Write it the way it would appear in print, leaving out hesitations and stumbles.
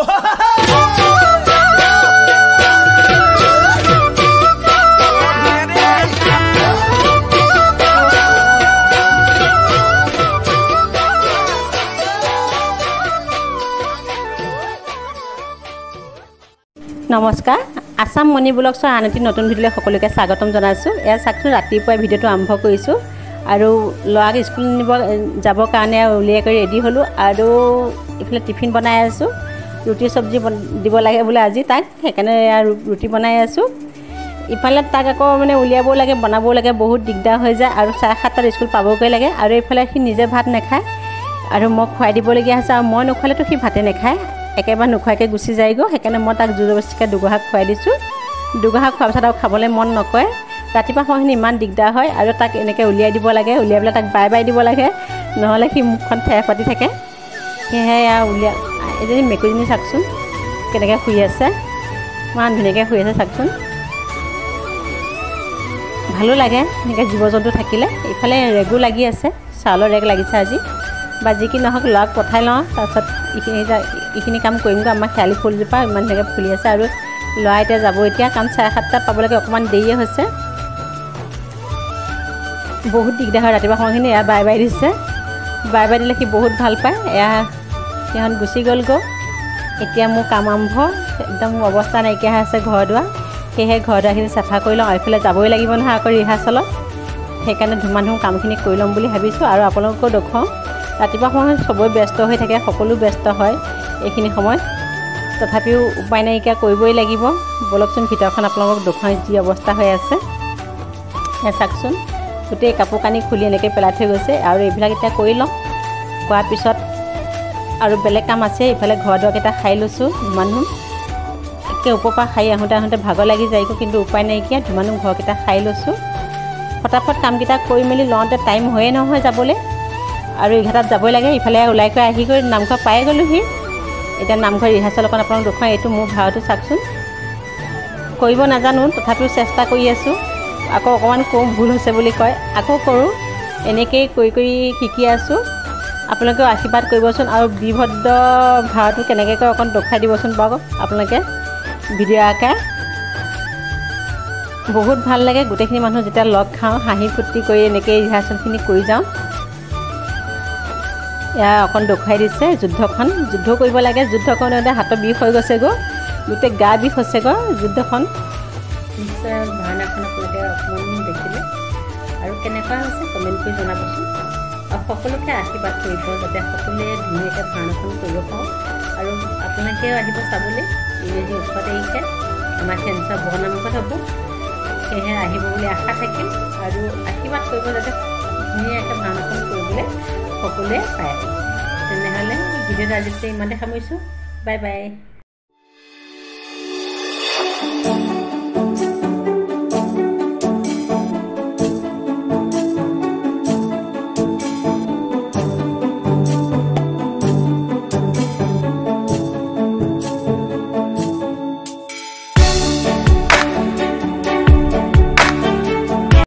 নমস্কাৰ আসাম মনি ব্লগছৰ আন এটি নতুন ভিডিঅ'লৈ সকলোকে স্বাগতম জনাইছোঁ। এয়া চাওকচোন ৰাতিপুৱাই ভিডিঅ'টো আৰম্ভ কৰিছোঁ আৰু ল'ৰাক স্কুল নিব যাবৰ কাৰণে উলিয়াই কৰি ৰেডি হ'লোঁ আৰু ইফালে টিফিন বনাই আছোঁ। ৰুটি চব্জি দিব লাগে বোলে আজি তাক, সেইকাৰণে ৰুটি বনাই আছোঁ। ইফালে তাক আকৌ মানে উলিয়াবও লাগে বনাবও লাগে, বহুত দিগদাৰ হৈ যায় আৰু 7:30 স্কুল পাবগৈ লাগে আৰু এইফালে সি নিজে ভাত নাখায় আৰু মই খুৱাই দিবলগীয়া হৈছে আৰু মই নোখোৱালেতো সি ভাতে নাখায়, একেবাৰে নোখোৱাকৈ গুচি যায়গৈ। সেইকাৰণে মই তাক জোৰজবস্তিকৈ দুগৰাহ খুৱাই দিছোঁ। দুগৰাহ খোৱাৰ পিছত আৰু খাবলৈ মন নকৰে। ৰাতিপুৱা সময়খিনি ইমান দিগদাৰ হয় আৰু তাক এনেকৈ উলিয়াই দিব লাগে, উলিয়াই পেলাই তাক বাই দিব লাগে, নহ'লে সি মুখখন ঠেহ পাতি থাকে। সেয়েহে এজনী মেকুৰীজনী চাওকচোন কেনেকৈ শুই আছে, ইমান ধুনীয়াকৈ শুই আছে চাওকচোন। ভালো লাগে এনেকৈ জীৱ জন্তু থাকিলে। ইফালে ৰেগো লাগি আছে, চাউলৰ ৰেগ লাগিছে আজি, বা যি কি নহওক ল'ৰাক পঠাই লওঁ, তাৰপিছত এইখিনি কাম কৰিমগৈ। আমাৰ শেৱালি ফুলজোপা ইমান ধুনীয়াকৈ ফুলি আছে আৰু ল'ৰা এতিয়া যাব এতিয়া, কাৰণ 7:30 পাবলৈকে অকণমান দেৰিয়ে হৈছে। বহুত দিগদাৰ হয় ৰাতিপুৱা সময়খিনি। এয়া বাই দিছে, বাই দিলে সি বহুত ভাল পায়। এয়া সিহঁত গুচি গ'লগৈ। এতিয়া মোৰ কাম আৰম্ভ, একদম অৱস্থা নাইকিয়া হৈ আছে ঘৰ দুৱাৰ। সেয়েহে ঘৰ দুৱাৰখিনি চাফা কৰি লওঁ, এইফালে যাবই লাগিব নহয় আকৌ ৰিহাৰ্চলত। সেইকাৰণে ধুমা কামখিনি কৰি ল'ম বুলি ভাবিছোঁ আৰু আপোনালোকেও দেখুৱাওঁ। ৰাতিপুৱা সময়ত চবৰে ব্যস্ত হৈ থাকে, সকলো ব্যস্ত হয় এইখিনি সময়ত, তথাপিও উপায় নাইকিয়া কৰিবই লাগিব। বলকচোন ভিতৰখন আপোনালোকক দেখুৱাই যি অৱস্থা হৈ আছে। চাওকচোন গোটেই কাপোৰ কানি খুলি এনেকৈ পেলাই থৈ গৈছে আৰু এইবিলাক এতিয়া কৰি লওঁ। কৰাৰ পিছত আৰু বেলেগ কাম আছে। ইফালে ঘৰ দুৱাৰকেইটা সাৰি লৈছোঁ। ধুমাধুম একে ওপৰৰ পৰা সাৰি আহোঁতে ভাগৰ লাগি যায়গৈ, কিন্তু উপায় নাইকিয়া ধুমাধুম ঘৰকেইটা সাৰি লৈছোঁ। ফটাফট কামকেইটা কৰি মেলি লওঁতে টাইম হয়ে নহয় যাবলৈ, আৰু 11টাত যাবই লাগে। ইফালে ওলাই কৰি আহি কৰি নামঘৰ পাই গ'লোহি। এতিয়া নামঘৰ ৰিহাৰ্চল অকণ আপোনালোক দেখুৱাই। এইটো মোৰ ভাড়াটো চাওকচোন। কৰিব নাজানো, তথাপিও চেষ্টা কৰি আছোঁ। আকৌ অকণমান কওঁ, ভুল হৈছে বুলি কয়, আকৌ কৰোঁ। এনেকৈয়ে কৰি শিকি আছোঁ। আপোনালোকেও আশীৰ্বাদ কৰিবচোন আৰু বীৰভদ্ৰ ভাড়াটো কেনেকৈ কয় অকণ দেখুৱাই দিবচোন বাৰু আপোনালোকে ভিডিঅ' আকাৰে। বহুত ভাল লাগে গোটেইখিনি মানুহ যেতিয়া লগ খাওঁ, হাঁহি ফূৰ্তি কৰি এনেকৈ ৰিহাৰ্চলখিনি কৰি যাওঁ। এয়া অকণ দেখুৱাই দিছে যুদ্ধখন, যুদ্ধ কৰিব লাগে। যুদ্ধ কৰোঁতে হাতৰ বিষ হৈ গৈছেগৈ, গোটেই গা বিষ হৈছেগৈ যুদ্ধখন। নিশ্চয় ভাওনাখন আপোনালোকে অকণমান দেখিলে আৰু কেনেকুৱা হৈছে কমেণ্ট কৰি জনাবচোন। আৰু সকলোকে আশীৰ্বাদ কৰিব যাতে সকলোৱে ধুনীয়াকৈ ভাওনাখন কৰিব পাৰোঁ। আৰু আপোনালোকেও আহিব চাবলৈ। ইংৰাজী 18 তাৰিখে আমাৰ খেঞ্চা বৰনামঘৰত হ'ব। সেয়েহে আহিব বুলি আশা থাকিল আৰু আশীৰ্বাদ কৰিব যাতে ধুনীয়াকৈ ভাওনাখন কৰিবলৈ সকলোৱে পায়। তেনেহ'লে ভিডিঅ'টো আজি ইমানতে সামৰিছোঁ। Bye bye.